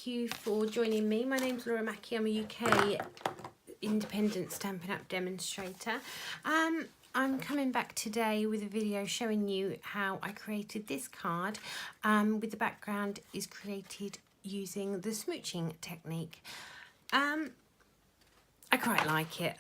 thank you for joining me. My name's Mackie. I'm a UK independent Stampin' Up! Demonstrator. I'm coming back today with a video showing you how I created this card with the background is created using the smooching technique. I quite like it.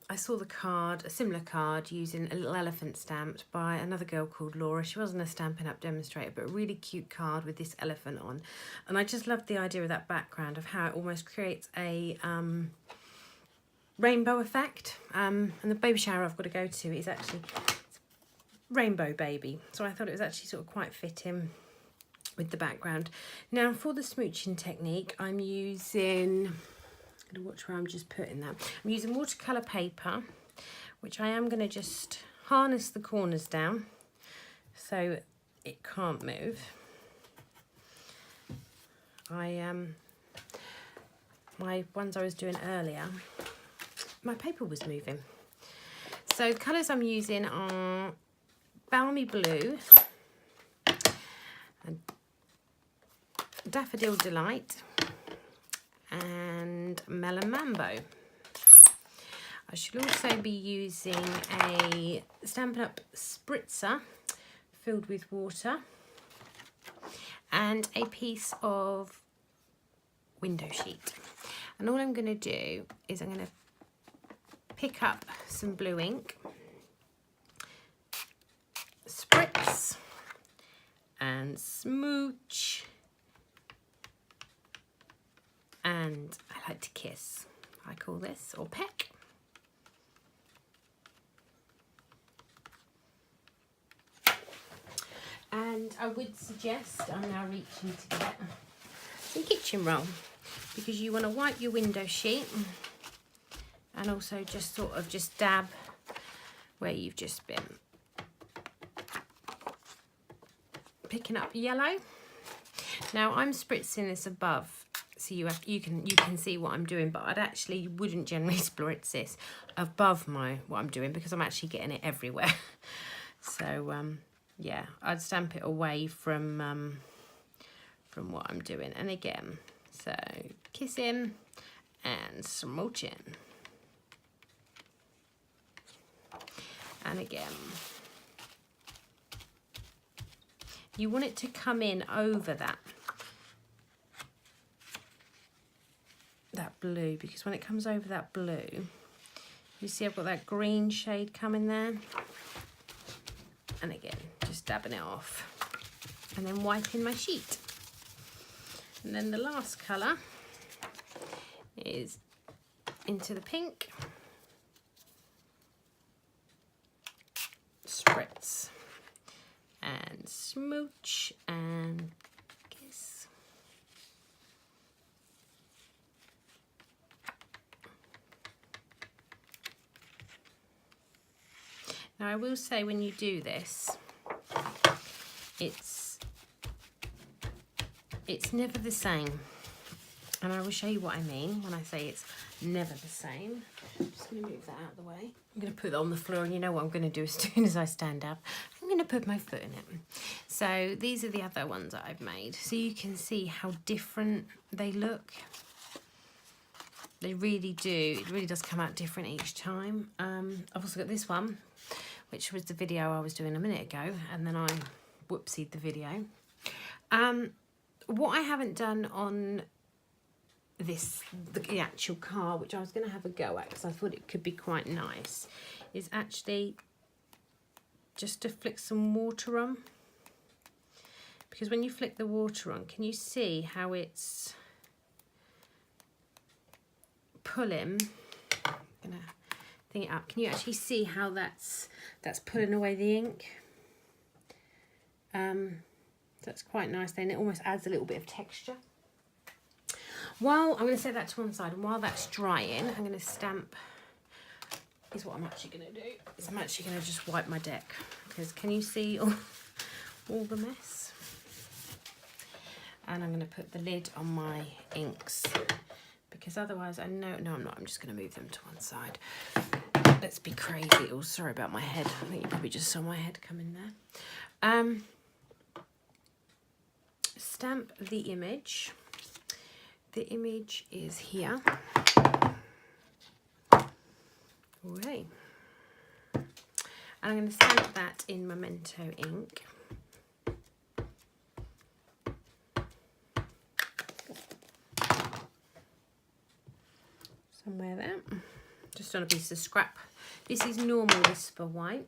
I saw the card, a similar card, using a little elephant stamped by another girl called Laura. She wasn't a Stampin' Up! Demonstrator, but a really cute card with this elephant on. And I just loved the idea of that background, of how it almost creates a rainbow effect. And the baby shower I've got to go to is actually Rainbow Baby. So I thought it was actually sort of quite fitting with the background. Now for the smooching technique, I'm using... I'm going to watch where I'm just putting that. I'm using watercolour paper, which I am going to just harness the corners down so it can't move. My ones I was doing earlier, my paper was moving. So the colours I'm using are Balmy Blue and Daffodil Delight and Melon Mambo. I should also be using a Stampin' Up! Spritzer filled with water and a piece of window sheet. And all I'm going to do is I'm going to pick up some blue ink, spritz and smooch, and I like to kiss, I call this, or peck. And I would suggest, I'm now reaching to get some kitchen roll, because you want to wipe your window sheet and also just sort of just dab where you've just been picking up yellow. Now I'm spritzing this above, so you can see what I'm doing, but I'd actually wouldn't generally spritz this above what I'm doing, because I'm actually getting it everywhere. So yeah, I'd stamp it away from what I'm doing. And again, so kissing and smooching, and again, you want it to come in over that blue, because when it comes over that blue, you see I've got that green shade coming there. And again, just dabbing it off and then wiping my sheet. And then the last colour is into the pink, spritz and smooch and kiss. Now I will say, when you do this, it's never the same. And I will show you what I mean when I say it's never the same. I'm just going to move that out of the way. I'm going to put it on the floor, and you know what I'm going to do as soon as I stand up. I'm going to put my foot in it. So these are the other ones that I've made. So you can see how different they look. They really do. It really does come out different each time. I've also got this one, which was the video I was doing a minute ago, and then I whoopsied the video. What I haven't done on the actual car, which I was going to have a go at because I thought it could be quite nice, is actually just to flick some water on. Because when you flick the water on, can you see how it's pulling? I'm going to thing it up. Can you actually see how that's pulling away the ink? That's quite nice then. It almost adds a little bit of texture. While I'm going to set that to one side, and while that's drying, I'm going to stamp, is what I'm actually going to do, is I'm actually going to just wipe my deck, because can you see all the mess? And I'm going to put the lid on my inks, because otherwise I'm not, I'm just going to move them to one side. Let's be crazy. Oh, sorry about my head. I think you probably just saw my head come in there. Stamp the image the image is here. Okay. And I'm going to stamp that in Memento ink. Somewhere there. Just on a piece of scrap. This is normal Whisper White.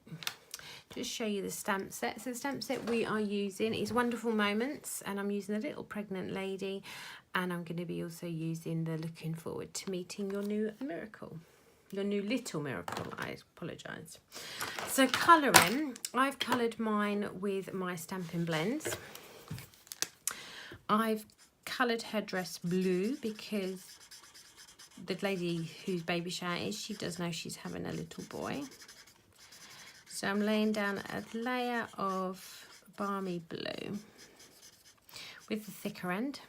Just show you the stamp set. So the stamp set we are using is Wonderful Moments, and I'm using the Little Pregnant Lady, and I'm going to be also using the Looking Forward to Meeting Your New Miracle. Your new little miracle, I apologise. So colouring, I've coloured mine with my Stampin' Blends. I've coloured her dress blue because the lady whose baby shower is, she does know she's having a little boy. So I'm laying down a layer of balmy blue with the thicker end.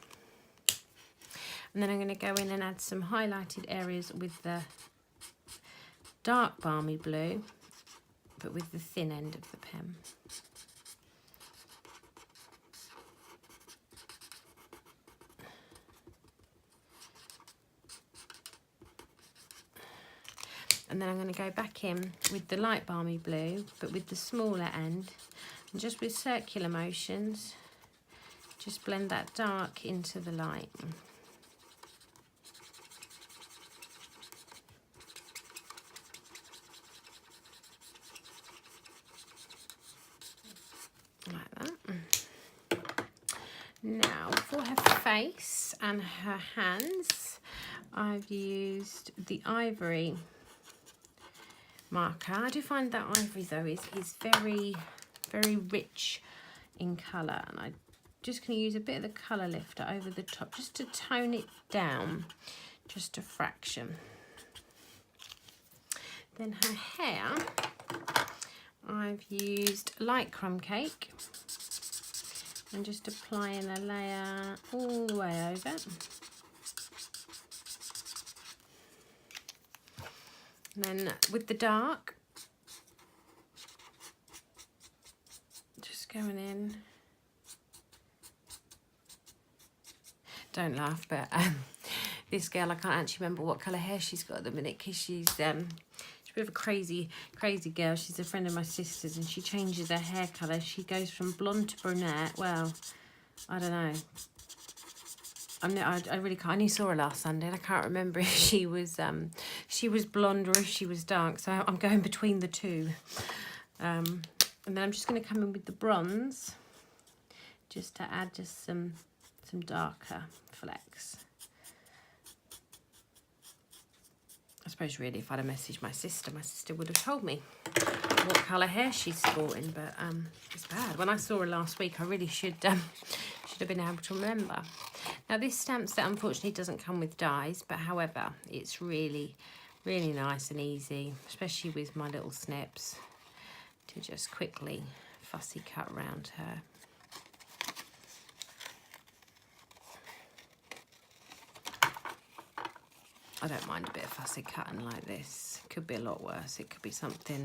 And then I'm going to go in and add some highlighted areas with the dark balmy blue, but with the thin end of the pen. And then I'm going to go back in with the light balmy blue, but with the smaller end, and just with circular motions, just blend that dark into the light. Like that. Now, for her face and her hands, I've used the ivory marker. I do find that ivory though is very, very rich in colour, and I'm just going to use a bit of the colour lifter over the top just to tone it down just a fraction. Then her hair, I've used light crumb cake and just applying a layer all the way over. And then with the dark, just going in. Don't laugh, but this girl, I can't actually remember what colour hair she's got at the minute, because she's a bit of a crazy girl. She's a friend of my sister's, and she changes her hair colour. She goes from blonde to brunette. Well, I don't know. I really can't. I only saw her last Sunday, and I can't remember if she was blonde or if she was dark. So I'm going between the two. And then I'm just going to come in with the bronze, just to add just some darker flecks. I suppose really, if I'd have messaged my sister would have told me what colour hair she's sporting, but it's bad. When I saw her last week, I really should have been able to remember. Now this stamp set unfortunately doesn't come with dies, but however, it's really, really nice and easy, especially with my little snips, to just quickly fussy cut around her. I don't mind a bit of fussy cutting like this. It could be a lot worse. It could be something,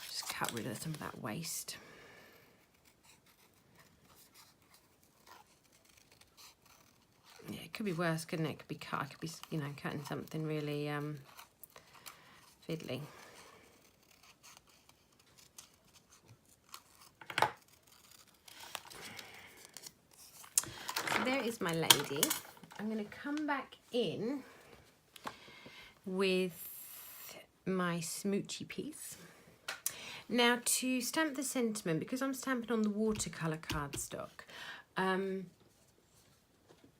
just cut rid of some of that waste. Yeah, it could be worse, couldn't it? It could be cut. I could be, you know, cutting something really fiddly. So there is my lady. I'm going to come back in with my smoochy piece. Now, to stamp the sentiment, because I'm stamping on the watercolour cardstock,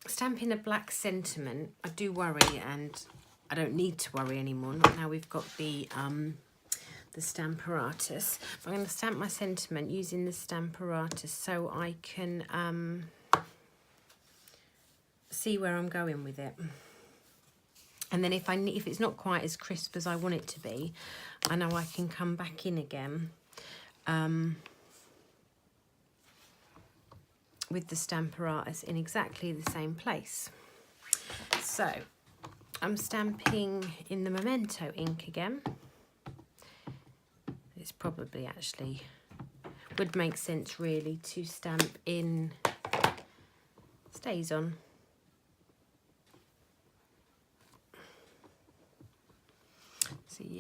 stamping a black sentiment, I do worry, and I don't need to worry anymore. Not now we've got the Stamparatus. I'm going to stamp my sentiment using the Stamparatus so I can see where I'm going with it. And then if it's not quite as crisp as I want it to be, I know I can come back in again with the Stamparatus in exactly the same place. So I'm stamping in the Memento ink again. It's probably actually would make sense really to stamp in StazOn.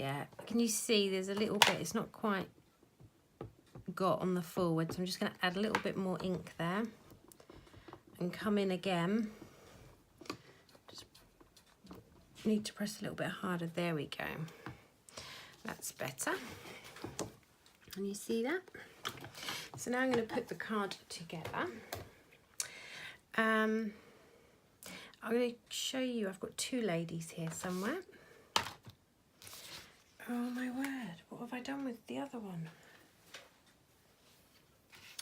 yet. Can you see there's a little bit, it's not quite got on the forward, so I'm just going to add a little bit more ink there and come in again. Just need to press a little bit harder. There we go. That's better. Can you see that? So now I'm going to put the card together. I'm going to show you, I've got two ladies here somewhere. Oh my word, what have I done with the other one?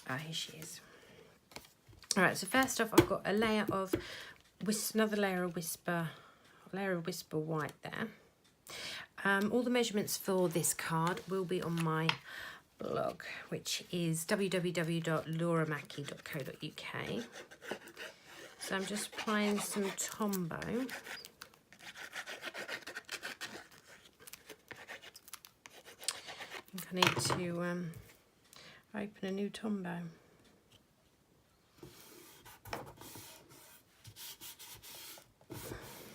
Ah, here she is. All right, so first off, I've got a layer of, another layer of Whisper White there. All the measurements for this card will be on my blog, which is www.lauramackie.co.uk. So I'm just applying some Tombow. I think I need to open a new Tombow.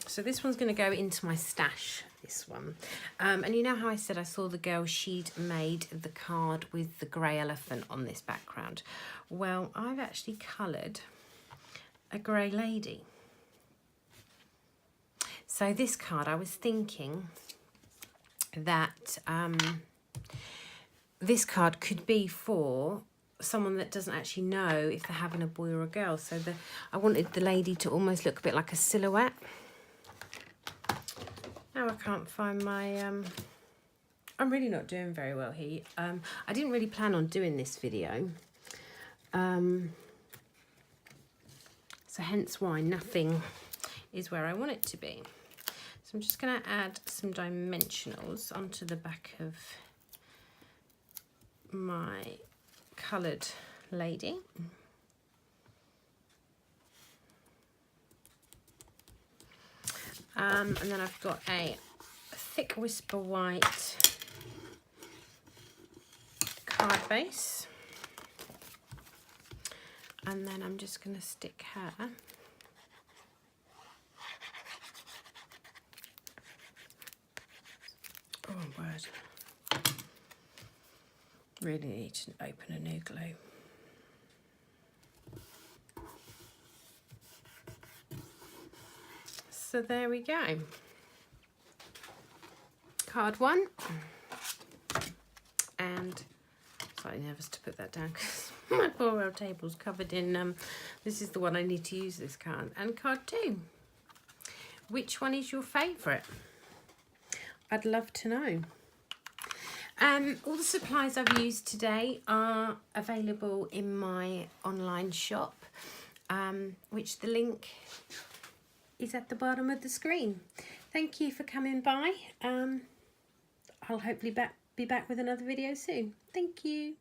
So this one's going to go into my stash, this one. And you know how I said I saw the girl, she'd made the card with the grey elephant on this background? Well, I've actually coloured a grey lady. So this card, I was thinking that this card could be for someone that doesn't actually know if they're having a boy or a girl. So I wanted the lady to almost look a bit like a silhouette. Now I can't find my, I'm really not doing very well here. I didn't really plan on doing this video. So hence why nothing is where I want it to be. So I'm just going to add some dimensionals onto the back of my coloured lady. And then I've got a thick Whisper White card base. And then I'm just going to stick her word. Really need to open a new glue. So there we go. Card one. And slightly nervous to put that down because my poor old table's covered in, this is the one I need to use this card. And card two. Which one is your favourite? I'd love to know. All the supplies I've used today are available in my online shop, which the link is at the bottom of the screen. Thank you for coming by. I'll hopefully be back with another video soon. Thank you.